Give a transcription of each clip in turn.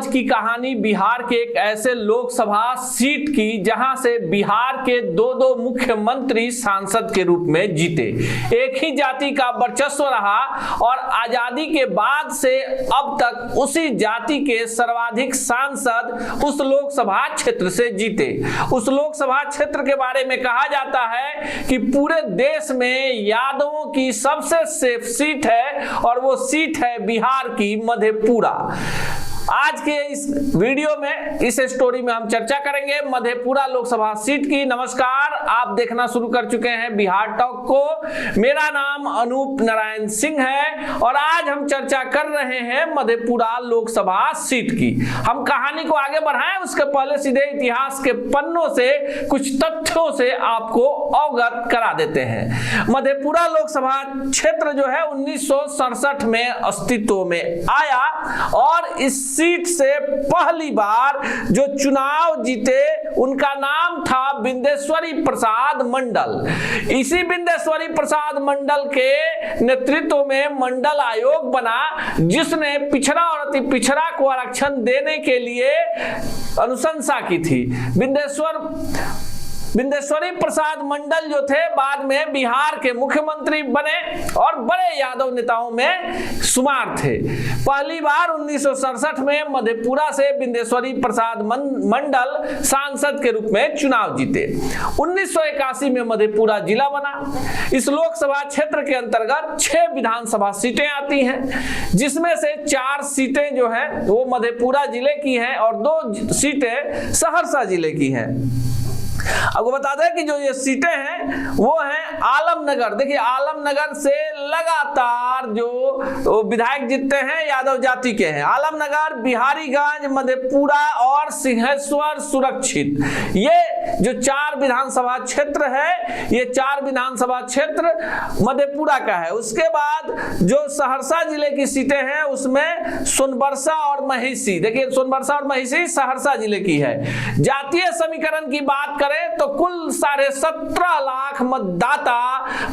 आज की कहानी बिहार के एक ऐसे लोकसभा सीट की जहां से बिहार के दो मुख्यमंत्री सांसद के रूप में जीते। एक ही जाति का वर्चस्व रहा और आजादी के बाद से अब तक उसी जाति के सर्वाधिक सांसद उस लोकसभा क्षेत्र से जीते। उस लोकसभा क्षेत्र के बारे में कहा जाता है कि पूरे देश में यादवों की सबसे सेफ सीट है और वो सीट है बिहार की मधेपुरा। आज के इस वीडियो में इस स्टोरी में हम चर्चा करेंगे मधेपुरा लोकसभा सीट की। नमस्कार, आप देखना शुरू कर चुके हैं बिहार टॉक को। मेरा नाम अनूप नारायण सिंह है और आज हम चर्चा कर रहे हैं मधेपुरा लोकसभा सीट की। हम कहानी को आगे बढ़ाएं उसके पहले सीधे इतिहास के पन्नों से कुछ तथ्यों से आपको अवगत करा देते हैं। मधेपुरा लोकसभा क्षेत्र जो है 1967 में अस्तित्व में आया और इस सीट से पहली बार जो चुनाव जीते उनका नाम था बिंदेश्वरी प्रसाद मंडल। इसी बिंदेश्वरी प्रसाद मंडल के नेतृत्व में मंडल आयोग बना जिसने पिछड़ा और अति पिछड़ा को आरक्षण देने के लिए अनुशंसा की थी। बिंदेश्वरी प्रसाद मंडल जो थे बाद में बिहार के मुख्यमंत्री बने और बड़े यादव नेताओं में शुमार थे। पहली बार 1967 में मधेपुरा से बिंदेश्वरी प्रसाद मंडल सांसद के रूप में चुनाव जीते। 1981 में मधेपुरा जिला बना। इस लोकसभा क्षेत्र के अंतर्गत 6 विधानसभा सीटें आती हैं जिसमें से 4 सीटें जो हैं वो मधेपुरा जिले की हैं और 2 सीटें सहरसा जिले की हैं। आपको बता दें कि जो ये सीटें हैं वो हैं आलमनगर। देखिए आलमनगर से लगातार जो विधायक जीतते हैं यादव जाति के हैं। आलमनगर, बिहारीगंज, मधेपुरा और सिंहेश्वर सुरक्षित, ये जो 4 विधानसभा क्षेत्र है ये 4 विधानसभा क्षेत्र मधेपुरा का है। उसके बाद जो सहरसा जिले की सीटें हैं उसमें सोनबरसा और महिषी, देखिए सोनबरसा और महिषी सहरसा जिले की है। जातीय समीकरण की बात करें तो कुल 17.5 लाख मतदाता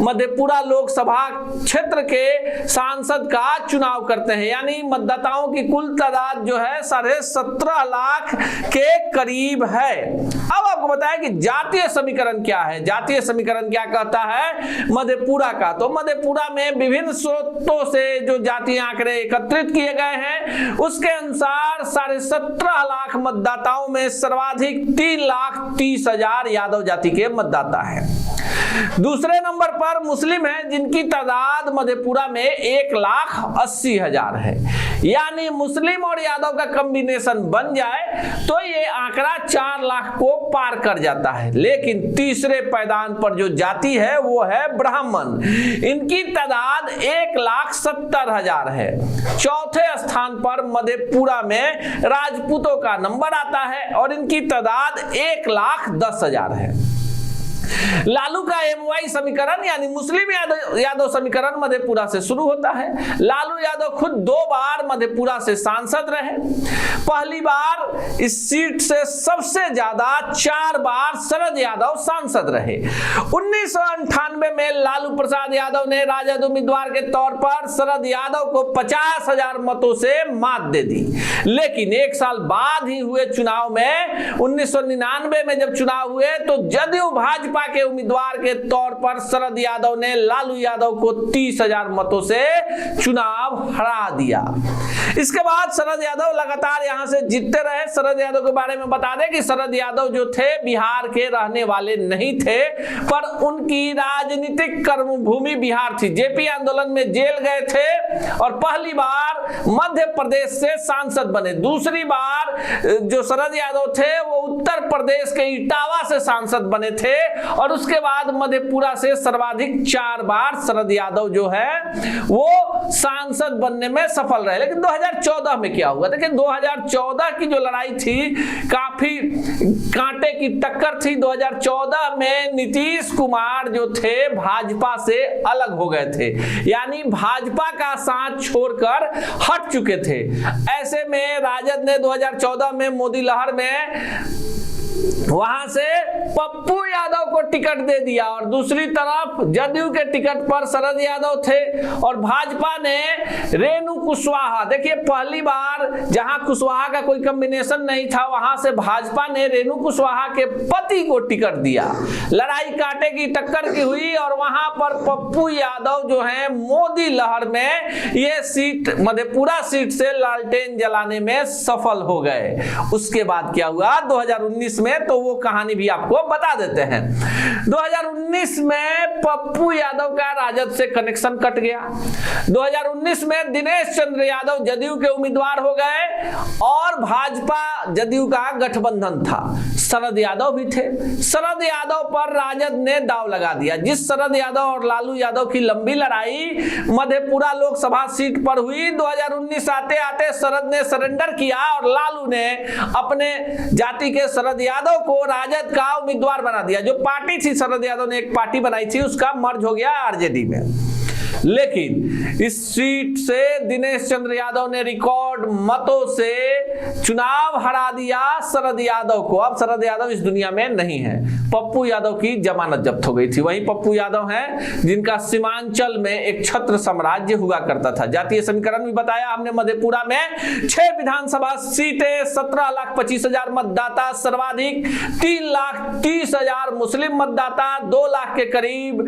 मधेपुरा लोकसभा क्षेत्र के सांसद का चुनाव करते हैं, यानी मतदाताओं की कुल तादाद जो है 17.5 लाख के करीब है। अब आपको बताया कि जातीय समीकरण क्या है। जातीय समीकरण क्या कहता है मधेपुरा का, तो मधेपुरा में विभिन्न स्रोतों से जो जातीय आंकड़े एकत्रित किए गए हैं उसके अनुसार 17.5 लाख मतदाताओं में सर्वाधिक 3,30,000 यादव जाति के मतदाता हैं। दूसरे नंबर पर मुस्लिम हैं जिनकी तादाद मधेपुरा में 1,80,000 है, यानी मुस्लिम और यादव का कॉम्बिनेशन बन जाए तो ये आंकड़ा 4 लाख को पार कर जाता है। लेकिन तीसरे पायदान पर जो जाति है वो है ब्राह्मण। इनकी तादाद 1,70,000 है। चौथे स्थान पर मधेपुरा में राजपूतों का नंबर आता है और इनकी तादाद 1,10,000 है। लालू का MY समीकरण यानी मुस्लिम यादव समीकरण मधेपुरा से शुरू होता है। लालू यादव खुद 2 बार मधेपुरा से सांसद रहे। पहली बार इस सीट से सबसे ज्यादा 4 बार शरद यादव सांसद रहे। 1998 में लालू प्रसाद यादव ने राजद उम्मीदवार के तौर पर शरद यादव को 50,000 मतों से मात दे दी। लेकिन 1 साल बाद ही हुए चुनाव में 1999 में जब चुनाव हुए तो जदयू भाजपा के उम्मीदवार के तौर पर शरद यादव ने लालू यादव को 30,000 मतों से चुनाव हरा दिया। इसके बाद शरद यादव लगातार यहां से जीतते रहे। शरद यादव के बारे में बता दें कि शरद यादव जो थे बिहार के रहने वाले नहीं थे, पर उनकी राजनीतिक कर्मभूमि बिहार थी। जेपी आंदोलन में जेल गए थे और पहली बार मध्य प्रदेश से सांसद बने। दूसरी बार जो शरद यादव थे वो उत्तर प्रदेश के इटावा से सांसद बने थे और उसके बाद मधेपुरा से सर्वाधिक 4 बार शरद यादव जो है वो सांसद बनने में सफल रहे। लेकिन 2014 में क्या हुआ, देखिए 2014 की जो लड़ाई थी काफी कांटे की टक्कर थी। 2014 में नीतीश कुमार जो थे भाजपा से अलग हो गए थे, यानी भाजपा का साथ छोड़कर हट चुके थे। ऐसे में राजद ने 2014 में मोदी लहर में वहां से पप्पू यादव को टिकट दे दिया और दूसरी तरफ जदयू के टिकट पर शरद यादव थे और भाजपा ने रेणु कुशवाहा, देखिए पहली बार जहां कुशवाहा का कोई कॉम्बिनेशन नहीं था वहां से भाजपा ने रेणु कुशवाहा के पति को टिकट दिया। लड़ाई कांटे की टक्कर की हुई और वहां पर पप्पू यादव जो है मोदी लहर में ये सीट मधेपुरा सीट से लालटेन जलाने में सफल हो गए। उसके बाद क्या हुआ 2019 में, तो वो कहानी भी आपको बता देते हैं। 2019 में पप्पू यादव का राजद से कनेक्शन कट गया। 2019 में दिनेश चंद्र यादव जदयू के उम्मीदवार हो गए और भाजपा जदयू का गठबंधन था। शरद यादव भी थे। शरद यादव पर राजद ने दांव लगा दिया। जिस शरद यादव और लालू यादव की लंबी लड़ाई मधेपुरा लोकसभा सीट पर हुई, 2019 आते आते शरद ने सरेंडर किया और लालू ने अपने जाति के शरद यादव को राजद का उम्मीदवार बना दिया। जो पार्टी थी शरद यादव ने एक पार्टी बनाई थी, उसका मर्ज हो गया आरजेडी में। लेकिन इस सीट से दिनेश चंद्र यादव ने रिकॉर्ड मतों से चुनाव हरा दिया शरद यादव को। अब शरद यादव इस दुनिया में नहीं है। पप्पू यादव की जमानत जब्त हो गई थी। वही पप्पू यादव हैं जिनका सीमांचल में एक छत्र साम्राज्य हुआ करता था। जातीय समीकरण भी बताया हमने। मधेपुरा में 6 विधानसभा सीटें, 17,25,000 मतदाता, सर्वाधिक 3,30,000 मुस्लिम मतदाता, 2 लाख के करीब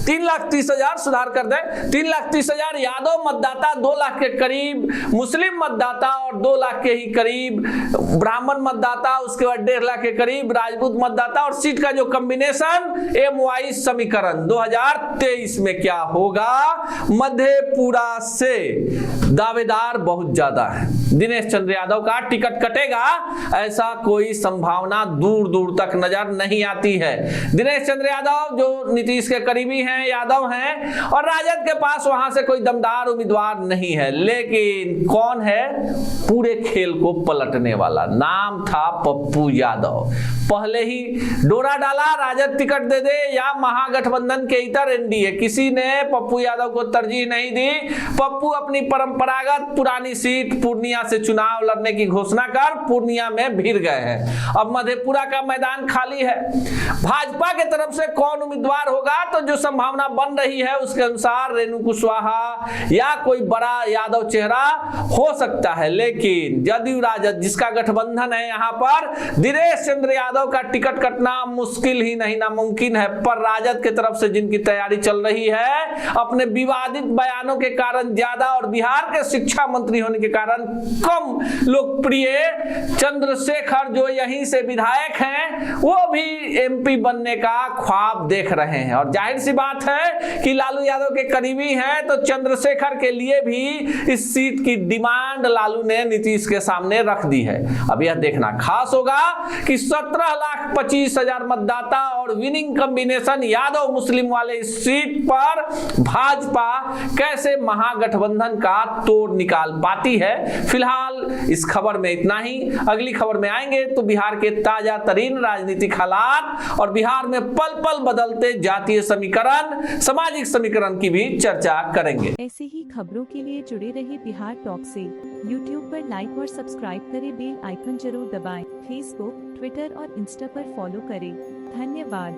3,30,000 सुधार कर दे 3,30,000 यादव मतदाता, 2 लाख के करीब मुस्लिम मतदाता और 2 लाख के ही करीब ब्राह्मण मतदाता, उसके बाद 1.5 लाख के करीब राजपूत मतदाता और सीट का जो कॉम्बिनेशन एम समीकरण 2023 में क्या होगा। मधेपुरा से दावेदार बहुत ज्यादा है। दिनेश चंद्र यादव का टिकट कटेगा ऐसा कोई संभावना दूर दूर तक नजर नहीं आती है। दिनेश चंद्र यादव जो नीतीश के करीबी हैं, यादव हैं और राजद के पास वहां से कोई दमदार उम्मीदवार नहीं है। लेकिन कौन है पूरे खेल को पलटने वाला? नाम था पप्पू यादव। पहले ही डोरा डाला राजद टिकट दे दे या महागठबंधन के इतर एनडीए, किसी ने पप्पू यादव को तरजीह नहीं दी। पप्पू अपनी परंपरागत पुरानी सीट पूर्णिया से चुनाव लड़ने की घोषणा कर पूर्णिया में भिड़ गए हैं। अब मधेपुरा का मैदान खाली है। भाजपा की तरफ से कौन उम्मीदवार होगा, तो जो संभावना बन रही है उसके अनुसार रेणु कुशवाहा या कोई बड़ा यादव चेहरा हो सकता है। लेकिन जदयू राजद जिसका गठबंधन है, यहां पर दिनेश चंद्र यादव का टिकट कटना मुश्किल ही नहीं नामुमकिन है। पर राजद की तरफ से जिनकी तैयारी चल रही है, अपने विवादित बयानों के कारण ज्यादा और बिहार के शिक्षा मंत्री होने के कारण कम लोकप्रिय चंद्रशेखर जो यहीं से विधायक हैं, वो भी एमपी बनने का ख्वाब देख रहे हैं। और जाहिर सी बात है कि लालू यादव के करीबी हैं, तो चंद्रशेखर के लिए भी इस सीट की डिमांड लालू ने नीतीश के सामने रख दी है। अब यह देखना खास होगा कि 17,25,000 मतदाता और विनिंग कॉम्बिनेशन यादव मुस्लिम वाले इस सीट पर भाजपा कैसे महागठबंधन का तोड़ निकाल पाती है। फिलहाल इस खबर में इतना ही। अगली खबर में आएंगे तो बिहार के ताजा तरीन राजनीतिक हालात और बिहार में पल पल बदलते जातीय समीकरण, सामाजिक समीकरण की भी चर्चा करेंगे। ऐसे ही खबरों के लिए जुड़े रहिए बिहार टॉक से। यूट्यूब पर लाइक और सब्सक्राइब करें, बेल आइकन जरूर दबाएं। फेसबुक, ट्विटर और इंस्टा पर फॉलो करें। धन्यवाद।